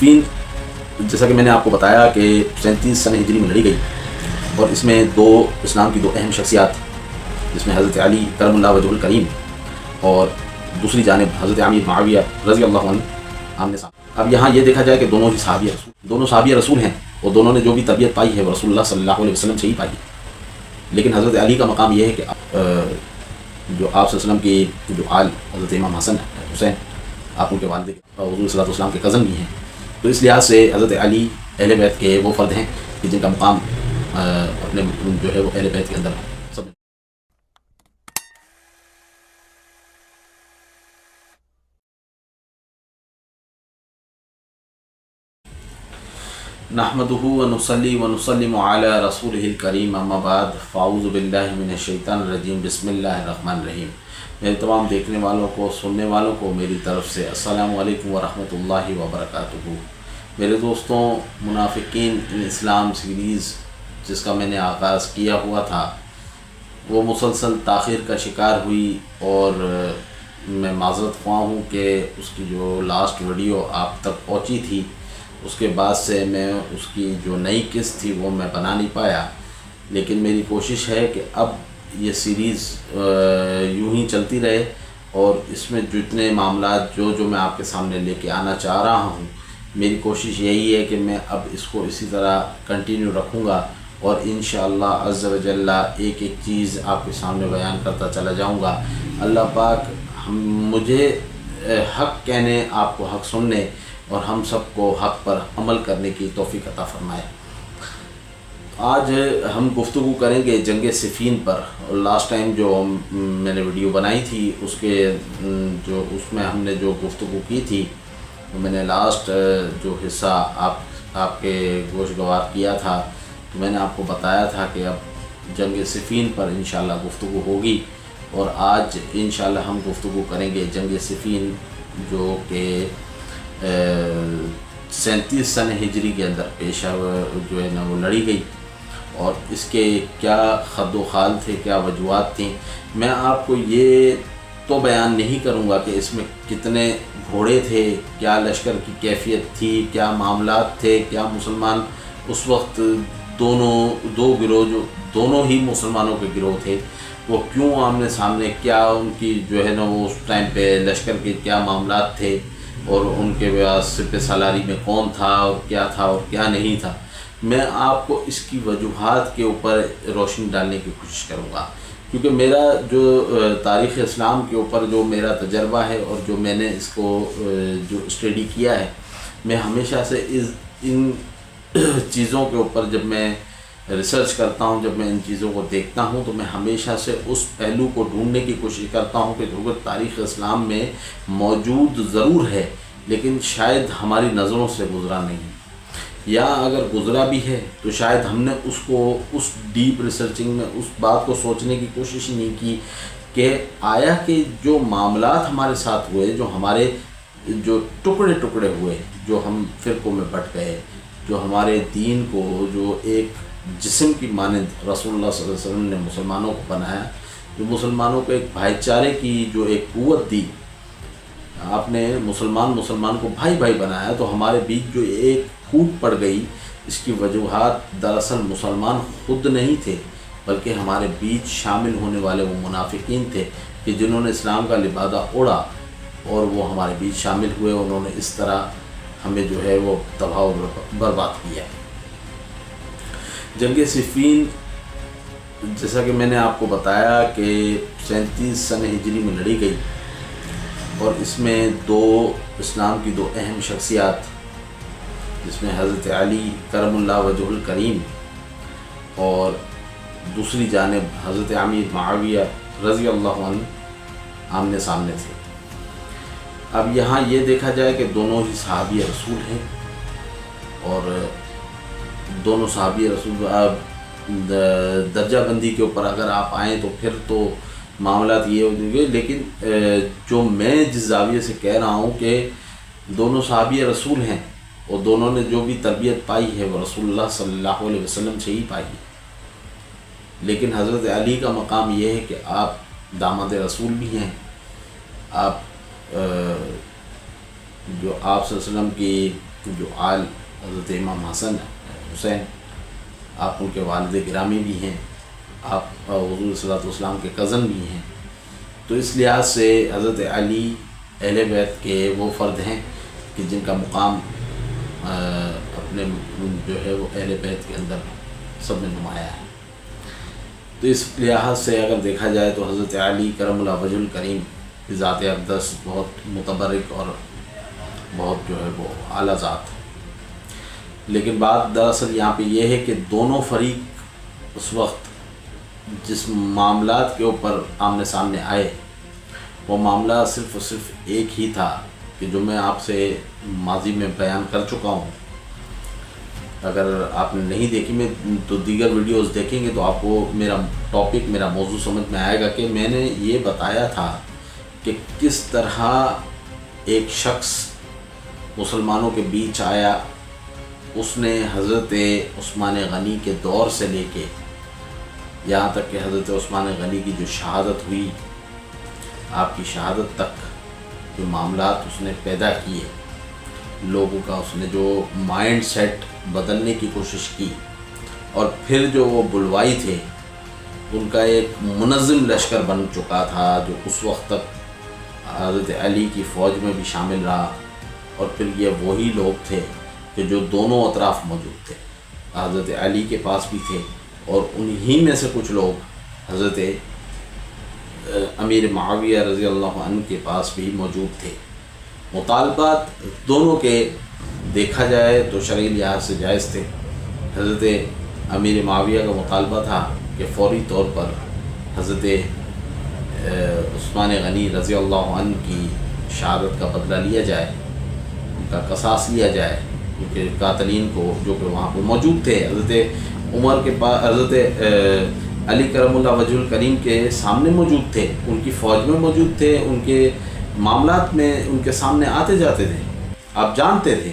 صفین جیسا کہ میں نے آپ کو بتایا کہ 37 سنہ ہجری میں لڑی گئی، اور اس میں اسلام کی دو اہم شخصیات، جس میں حضرت علی کرم اللہ وجہ الکریم اور دوسری جانب حضرت امیر معاویہ رضی اللہ عنہ آمنے سامنے۔ اب یہاں یہ دیکھا جائے کہ دونوں صحابی رسول ہیں، اور دونوں نے جو بھی تربیت پائی ہے وہ رسول اللہ صلی اللہ علیہ وسلم سے ہی پائی ہے۔ لیکن حضرت علی کا مقام یہ ہے کہ جو آپ صلی اللہ علیہ وسلم کی جو آل حضرت امام حسن حسین، آپ ان کے والد حضور صلی اللہ علیہ وسلم کے کزن بھی ہیں، تو اس لحاظ سے حضرت علی اہل بیت کے وہ فرد ہیں کہ جن کا مقام اپنے جو ہے وہ اہل بیت کے اندر سب۔ نحمدہ ونصلی ونسلم علی رسولہ الکریم، اما بعد، فاعوذ باللہ من الشیطان الرجیم، بسم اللہ الرحمن الرحیم۔ میرے تمام دیکھنے والوں کو، سننے والوں کو میری طرف سے السلام علیکم ورحمۃ اللہ وبرکاتہ۔ میرے دوستوں، منافقین ان اسلام سیریز جس کا میں نے آغاز کیا ہوا تھا وہ مسلسل تاخیر کا شکار ہوئی، اور میں معذرت خواہ ہوں کہ اس کی جو لاسٹ ویڈیو آپ تک پہنچی تھی اس کے بعد سے میں اس کی جو نئی قسط تھی وہ میں بنا نہیں پایا، لیکن میری کوشش ہے کہ اب یہ سیریز یوں ہی چلتی رہے، اور اس میں جتنے معاملات جو میں آپ کے سامنے لے کے آنا چاہ رہا ہوں، میری کوشش یہی ہے کہ میں اب اس کو اسی طرح کنٹینیو رکھوں گا، اور انشاءاللہ عز و جل ایک ایک چیز آپ کے سامنے بیان کرتا چلا جاؤں گا۔ اللہ پاک مجھے حق کہنے، آپ کو حق سننے، اور ہم سب کو حق پر عمل کرنے کی توفیق عطا فرمائے۔ آج ہم گفتگو کریں گے جنگ صفین پر، اور لاسٹ ٹائم جو میں نے ویڈیو بنائی تھی اس میں ہم نے جو گفتگو کی تھی، میں نے لاسٹ جو حصہ آپ کے گوش گوار کیا تھا، تو میں نے آپ کو بتایا تھا کہ اب جنگ صفین پر انشاءاللہ گفتگو ہوگی، اور آج انشاءاللہ ہم گفتگو کریں گے جنگ صفین جو کہ 37 سنہ ہجری کے اندر پیشہ جو ہے نا وہ لڑی گئی، اور اس کے کیا خد و خال تھے، کیا وجوہات تھیں۔ میں آپ کو یہ تو بیان نہیں کروں گا کہ اس میں کتنے گھوڑے تھے، کیا لشکر کی کیفیت تھی، کیا معاملات تھے، کیا مسلمان اس وقت دو گروہ جو دونوں ہی مسلمانوں کے گروہ تھے وہ کیوں آمنے سامنے، کیا ان کی جو ہے نا وہ اس ٹائم پہ لشکر کے کیا معاملات تھے، اور ان کے سپہ سالاری میں کون تھا اور کیا نہیں تھا۔ میں آپ کو اس کی وجوہات کے اوپر روشنی ڈالنے کی کوشش کروں گا، کیونکہ میرا جو تاریخ اسلام کے اوپر جو میرا تجربہ ہے، اور جو میں نے اس کو جو اسٹڈی کیا ہے، میں ہمیشہ سے ان چیزوں کے اوپر جب میں ریسرچ کرتا ہوں، جب میں ان چیزوں کو دیکھتا ہوں، تو میں ہمیشہ سے اس پہلو کو ڈھونڈنے کی کوشش کرتا ہوں کہ جو تاریخ اسلام میں موجود ضرور ہے لیکن شاید ہماری نظروں سے گزرا نہیں، یا اگر گزرا بھی ہے تو شاید ہم نے اس ڈیپ ریسرچنگ میں اس بات کو سوچنے کی کوشش ہی نہیں کی کہ آیا کہ جو معاملات ہمارے ساتھ ہوئے، جو ہمارے جو ٹکڑے ہوئے، جو ہم فرقوں میں بٹ گئے، جو ہمارے دین کو جو ایک جسم کی مانند رسول اللہ صلی اللہ علیہ وسلم نے مسلمانوں کو بنایا، جو مسلمانوں کو ایک بھائی چارے کی جو ایک قوت دی، آپ نے مسلمان کو بھائی بنایا، تو ہمارے بیچ جو ایک پھوٹ پڑ گئی، اس کی وجوہات دراصل مسلمان خود نہیں تھے، بلکہ ہمارے بیچ شامل ہونے والے وہ منافقین تھے کہ جنہوں نے اسلام کا لبادہ اوڑھا، اور وہ ہمارے بیچ شامل ہوئے، انہوں نے اس طرح ہمیں جو ہے وہ تباہ و برباد کیا ہے۔ جنگ صفین جیسا کہ میں نے آپ کو بتایا کہ 37 سنہ ہجری میں لڑی گئی، اور اس میں اسلام کی دو اہم شخصیات، جس میں حضرت علی کرم اللہ وجہ الکریم اور دوسری جانب حضرت امیر معاویہ رضی اللہ عنہ آمنے سامنے تھے۔ اب یہاں یہ دیکھا جائے کہ دونوں ہی صحابی رسول ہیں، اور دونوں صحابی رسول درجہ بندی کے اوپر اگر آپ آئیں تو پھر تو معاملات یہ ہو جائیں گے، لیکن جو میں جس زاویے سے کہہ رہا ہوں کہ دونوں صحابی رسول ہیں، اور دونوں نے جو بھی تربیت پائی ہے وہ رسول اللہ صلی اللہ علیہ وسلم سے ہی پائی ہے، لیکن حضرت علی کا مقام یہ ہے کہ آپ داماد رسول بھی ہیں، آپ جو آپ صلی اللہ علیہ وسلم کی جو آل حضرت امام حسن حسین، آپ ان کے والد گرامی بھی ہیں، آپ حضور صلی اللہ علیہ وسلم کے کزن بھی ہیں، تو اس لحاظ سے حضرت علی اہل بیت کے وہ فرد ہیں کہ جن کا مقام اپنے جو ہے وہ اہل بیت کے اندر سب میں نمایاں ہے۔ تو اس لحاظ سے اگر دیکھا جائے تو حضرت علی کرم اللہ وجہ الکریم کی ذات اقدس بہت متبرک اور بہت جو ہے وہ اعلیٰ ذات ہے۔ لیکن بات دراصل یہاں پہ یہ ہے کہ دونوں فریق اس وقت جس معاملات کے اوپر آمنے سامنے آئے، وہ معاملہ صرف اور صرف ایک ہی تھا کہ جو میں آپ سے ماضی میں بیان کر چکا ہوں۔ اگر آپ نے نہیں دیکھی میں تو دیگر ویڈیوز دیکھیں گے تو آپ کو میرا ٹاپک، میرا موضوع سمجھ میں آئے گا کہ میں نے یہ بتایا تھا کہ کس طرح ایک شخص مسلمانوں کے بیچ آیا، اس نے حضرت عثمان غنی کے دور سے لے کے یہاں تک کہ حضرت عثمان غنی کی جو شہادت ہوئی، آپ کی شہادت تک جو معاملات اس نے پیدا کیے، لوگوں کا اس نے جو مائنڈ سیٹ بدلنے کی کوشش کی، اور پھر جو وہ بلوائی تھے ان کا ایک منظم لشکر بن چکا تھا جو اس وقت تک حضرت علی کی فوج میں بھی شامل رہا، اور پھر یہ وہی لوگ تھے کہ جو دونوں اطراف موجود تھے، حضرت علی کے پاس بھی تھے اور انہی میں سے کچھ لوگ حضرت امیر معاویہ رضی اللہ عنہ کے پاس بھی موجود تھے۔ مطالبات دونوں کے دیکھا جائے تو شرعی لحاظ سے جائز تھے۔ حضرت امیر معاویہ کا مطالبہ تھا کہ فوری طور پر حضرت عثمان غنی رضی اللہ عنہ کی شہادت کا بدلہ لیا جائے، ان کا قصاص لیا جائے، کیونکہ قاتلین کو جو کہ وہاں پہ موجود تھے، حضرت عمر کے پاس، حضرت علی کرم اللہ وجہ الکریم کے سامنے موجود تھے، ان کی فوج میں موجود تھے، ان کے معاملات میں ان کے سامنے آتے جاتے تھے، آپ جانتے تھے،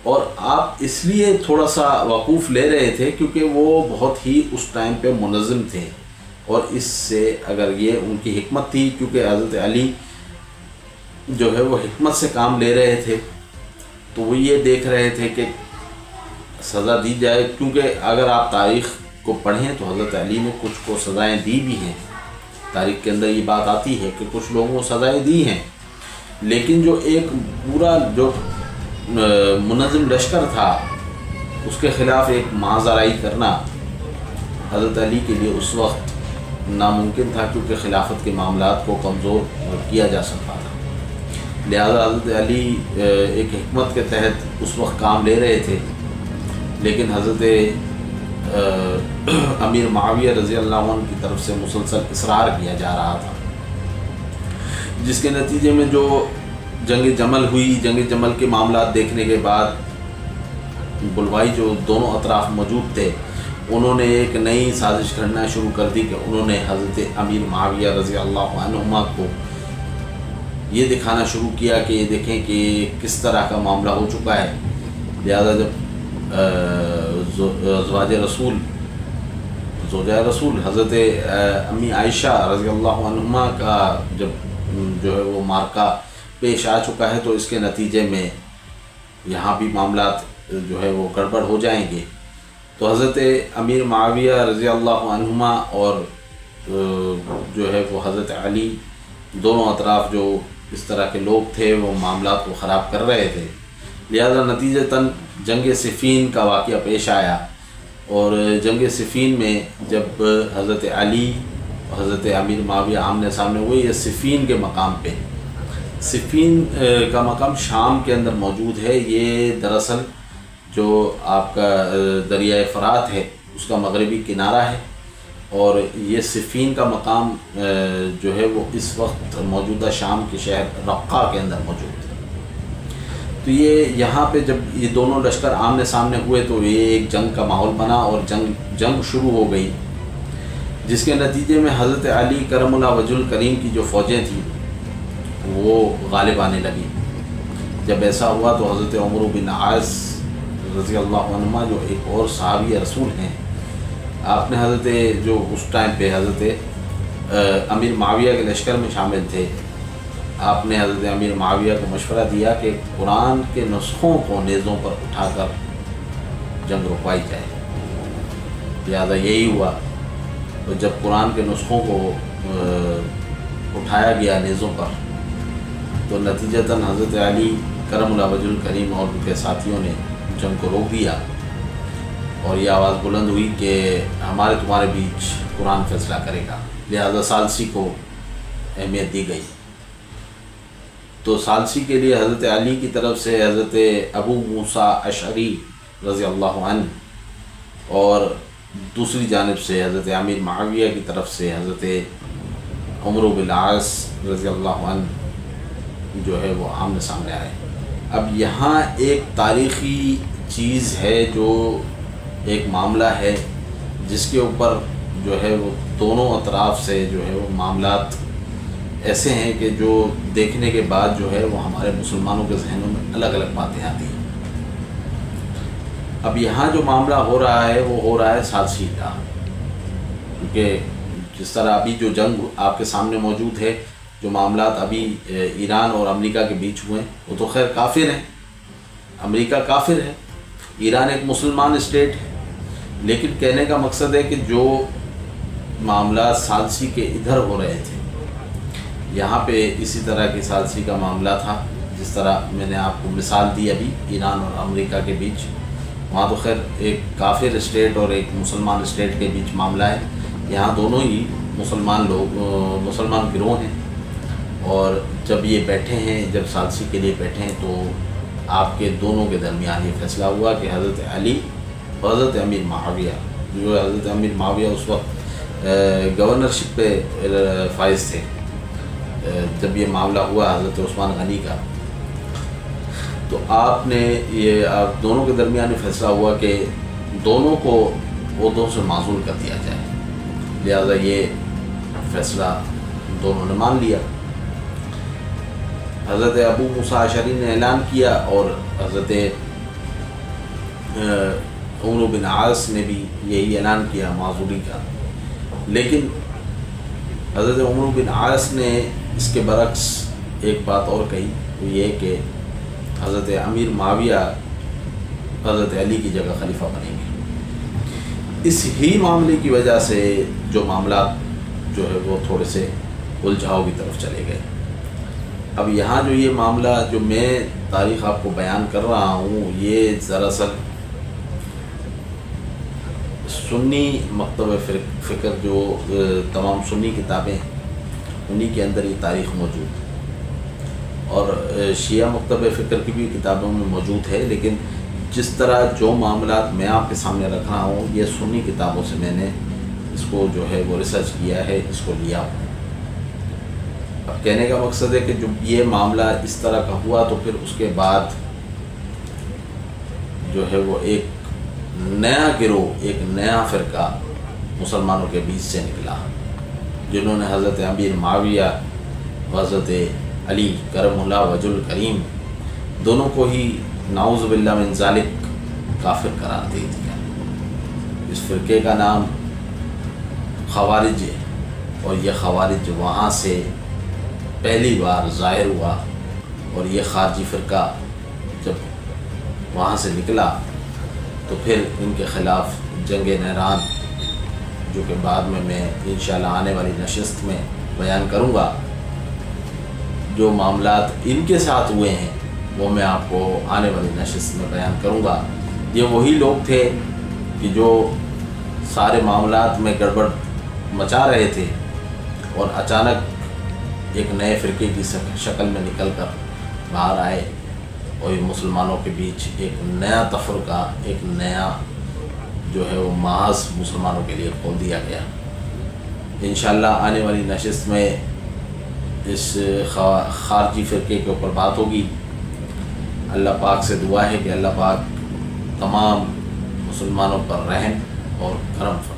اور آپ اس لیے تھوڑا سا وقوف لے رہے تھے کیونکہ وہ بہت ہی اس ٹائم پہ منظم تھے، اور اس سے اگر یہ ان کی حکمت تھی، کیونکہ حضرت علی جو ہے وہ حکمت سے کام لے رہے تھے، تو وہ یہ دیکھ رہے تھے کہ سزا دی جائے، کیونکہ اگر آپ تاریخ کو پڑھیں تو حضرت علی نے کچھ کو سزائیں دی بھی ہیں، تاریخ کے اندر یہ بات آتی ہے کہ کچھ لوگوں کو سزائیں دی ہیں، لیکن جو ایک پورا جو منظم لشکر تھا اس کے خلاف ایک محاذرائی کرنا حضرت علی کے لیے اس وقت ناممکن تھا، کیونکہ خلافت کے معاملات کو کمزور کیا جا سکتا تھا۔ لہذا حضرت علی ایک حکمت کے تحت اس وقت کام لے رہے تھے، لیکن حضرت امیر معاویہ رضی اللہ عنہ کی طرف سے مسلسل اصرار کیا جا رہا تھا، جس کے نتیجے میں جو جنگ جمل ہوئی، جنگ جمل کے معاملات دیکھنے کے بعد بلوائی جو دونوں اطراف موجود تھے، انہوں نے ایک نئی سازش کرنا شروع کر دی کہ انہوں نے حضرت امیر معاویہ رضی اللہ عنہما کو یہ دکھانا شروع کیا کہ یہ دیکھیں کہ کس طرح کا معاملہ ہو چکا ہے۔ لہذا جب زوجہ رسول حضرت امی عائشہ رضی اللہ عنہما کا جب جو ہے وہ مارکہ پیش آ چکا ہے، تو اس کے نتیجے میں یہاں بھی معاملات جو ہے وہ گڑبڑ ہو جائیں گے، تو حضرت امیر معاویہ رضی اللہ عنہما اور جو ہے وہ حضرت علی، دونوں اطراف جو اس طرح کے لوگ تھے وہ معاملات کو خراب کر رہے تھے، لہذا نتیجتاً جنگ صفین کا واقعہ پیش آیا، اور جنگ صفین میں جب حضرت علی اور حضرت امیر معاویہ آمنے سامنے ہوئے، یہ صفین کے مقام پہ، صفین کا مقام شام کے اندر موجود ہے، یہ دراصل جو آپ کا دریائے فرات ہے اس کا مغربی کنارہ ہے، اور یہ صفین کا مقام جو ہے وہ اس وقت موجودہ شام کے شہر رقہ کے اندر موجود ہے۔ تو یہ یہاں پہ جب یہ دونوں لشکر آمنے سامنے ہوئے تو یہ ایک جنگ کا ماحول بنا، اور جنگ شروع ہو گئی، جس کے نتیجے میں حضرت علی کرم اللہ وجہ الکریم کی جو فوجیں تھیں وہ غالب آنے لگی۔ جب ایسا ہوا تو حضرت عمر بن عاص رضی اللہ عنہما جو ایک اور صحابی رسول ہیں، آپ نے حضرت جو اس ٹائم پہ حضرت امیر معاویہ کے لشکر میں شامل تھے، آپ نے حضرت امیر معاویہ کو مشورہ دیا کہ قرآن کے نسخوں کو نیزوں پر اٹھا کر جنگ رکوائی جائے، لہٰذا یہی ہوا۔ تو جب قرآن کے نسخوں کو اٹھایا گیا نیزوں پر تو نتیجتاً حضرت علی کرم اللہ وجہ الکریم اور ان کے ساتھیوں نے جنگ کو روک دیا، اور یہ آواز بلند ہوئی کہ ہمارے تمہارے بیچ قرآن فیصلہ کرے گا، لہذا ثالثی کو اہمیت دی گئی۔ تو ثالثی کے لیے حضرت علی کی طرف سے حضرت ابو موسیٰ اشعری رضی اللہ عنہ، اور دوسری جانب سے حضرت امیر معاویہ کی طرف سے حضرت عمرو بن العاص رضی اللہ عنہ جو ہے وہ آمنے سامنے آئے۔ اب یہاں ایک تاریخی چیز ہے، جو ایک معاملہ ہے جس کے اوپر جو ہے وہ دونوں اطراف سے جو ہے وہ معاملات ایسے ہیں کہ جو دیکھنے کے بعد جو ہے وہ ہمارے مسلمانوں کے ذہنوں میں الگ الگ باتیں آتی ہیں۔ اب یہاں جو معاملہ ہو رہا ہے وہ ہو رہا ہے ثالثی کا، کیونکہ جس طرح ابھی جو جنگ آپ کے سامنے موجود ہے، جو معاملات ابھی ایران اور امریکہ کے بیچ ہوئے ہیں، وہ تو خیر کافر ہیں، امریکہ کافر ہے، ایران ایک مسلمان اسٹیٹ ہے، لیکن کہنے کا مقصد ہے کہ جو معاملات ثالثی کے ادھر ہو رہے تھے، یہاں پہ اسی طرح کی ثالثی کا معاملہ تھا، جس طرح میں نے آپ کو مثال دی ابھی ایران اور امریکہ کے بیچ، وہاں تو خیر ایک کافر اسٹیٹ اور ایک مسلمان اسٹیٹ کے بیچ معاملہ ہے، یہاں دونوں ہی مسلمان گروہ ہیں، اور جب یہ بیٹھے ہیں، جب ثالثی کے لیے بیٹھے ہیں، تو آپ کے دونوں کے درمیان یہ فیصلہ ہوا کہ حضرت علی اور حضرت امیر معاویہ، جو حضرت امیر معاویہ اس وقت گورنرشپ پہ فائز تھے، جب یہ معاملہ ہوا حضرت عثمان غنی کا، تو آپ دونوں کے درمیان یہ فیصلہ ہوا کہ دونوں کو عہدوں سے معزول کر دیا جائے، لہذا یہ فیصلہ دونوں نے مان لیا۔ حضرت ابو موسیٰ اشعری نے اعلان کیا، اور حضرت عمرو بن عاص نے بھی یہی اعلان کیا معزولی کا، لیکن حضرت عمرو بن عاص نے اس کے برعکس ایک بات اور کہی، وہ یہ کہ حضرت امیر معاویہ حضرت علی کی جگہ خلیفہ بنیں گے۔ اس ہی معاملے کی وجہ سے جو معاملات جو ہے وہ تھوڑے سے الجھاؤ کی طرف چلے گئے۔ اب یہاں جو یہ معاملہ جو میں تاریخ آپ کو بیان کر رہا ہوں، یہ دراصل سنی مکتب فکر جو تمام سنی کتابیں ہیں، انہی کے اندر یہ تاریخ موجود ہے، اور شیعہ مکتب فکر کی بھی کتابوں میں موجود ہے، لیکن جس طرح جو معاملات میں آپ کے سامنے رکھ رہا ہوں، یہ سنی کتابوں سے میں نے اس کو جو ہے وہ ریسرچ کیا ہے، اس کو لیا ہوں۔ اب کہنے کا مقصد ہے کہ جب یہ معاملہ اس طرح کا ہوا، تو پھر اس کے بعد جو ہے وہ ایک نیا گروہ، ایک نیا فرقہ مسلمانوں کے بیچ سے نکلا، جنہوں نے حضرت امیر معاویہ و حضرت علی کرم اللہ وجہ الکریم دونوں کو ہی نعوذ باللہ من ذالک کافر قرار دے دیا۔ اس فرقے کا نام خوارج ہے، اور یہ خوارج وہاں سے پہلی بار ظاہر ہوا، اور یہ خارجی فرقہ جب وہاں سے نکلا تو پھر ان کے خلاف جنگ نہران، جو کہ بعد میں انشاءاللہ آنے والی نشست میں بیان کروں گا، جو معاملات ان کے ساتھ ہوئے ہیں وہ میں آپ کو آنے والی نشست میں بیان کروں گا۔ یہ وہی لوگ تھے کہ جو سارے معاملات میں گڑبڑ مچا رہے تھے، اور اچانک ایک نئے فرقے کی شکل میں نکل کر باہر آئے، اور یہ مسلمانوں کے بیچ ایک نیا تفرقہ، ایک نیا جو ہے وہ محاذ مسلمانوں کے لیے کھول دیا گیا۔ انشاءاللہ آنے والی نشست میں اس خارجی فرقے کے اوپر بات ہوگی۔ اللہ پاک سے دعا ہے کہ اللہ پاک تمام مسلمانوں پر رحم اور کرم فرمائے۔